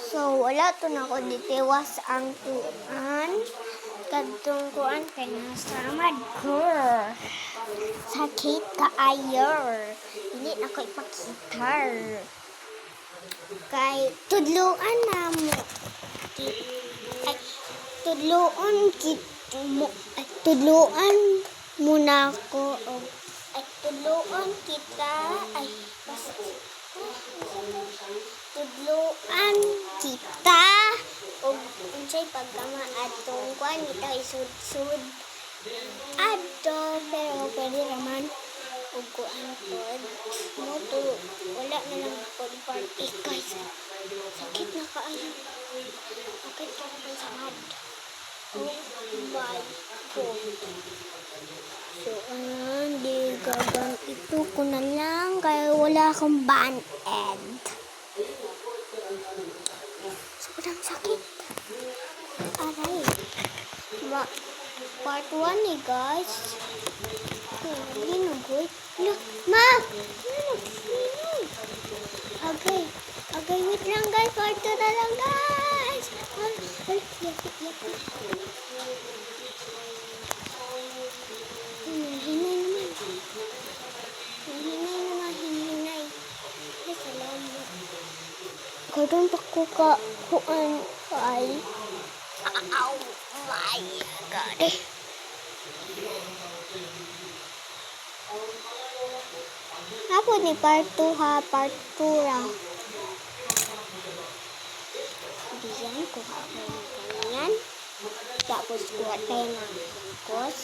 So, wala to na ko ditiwas ang tuan. Kadtong kuan kay nasamad ko. Sakit kaayo. Hindi na ko ipakita. Kay tudloan na mo. Tudloan muna ko. Tudloan kita. Tudloan kita. O unsay pagkama atong kuan ita isud-sud. Adto pero pwede raman ug kuan pod. Mo to wala na lang pod party guys. Sakit na kaayo. Sakit ka na samad. Oh my God. So, di gagang ito ko na lang kaya wala akong band-aid. Sobrang sakit. Aray. Part 1 ni guys. Linugoy. Ma! Okay. Okay, wait lang guys. Part 2 na lang guys. Yapit. Hinay. Salamat. Kadang ko kuan ay. Oh my God. Ako ni part 2 ha. Part 2 ra. Diyan, kuha ko ng ganyan. Tapos kuha tayo ng kos.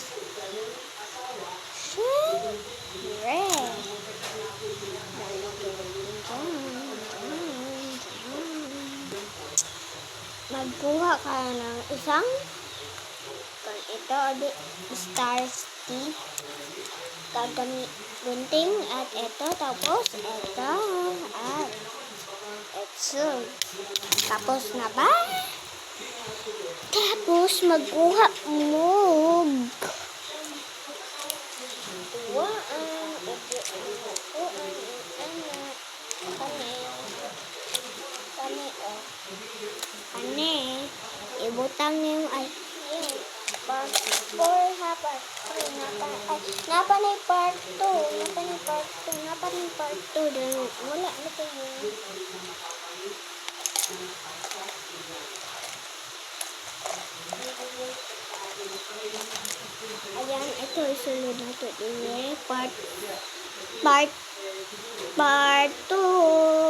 Siyempre. Magkuha ka ng isang ito, star stick. Gagamit gunting at ito. Tapos ito. At ito. Tapos na ba? Tapos magkuha mo. Kani, ibutang niyo ay part 4 ha, part 3 napa na part 2 din wala na kayo. Ayan, ito isunod nato din part 2.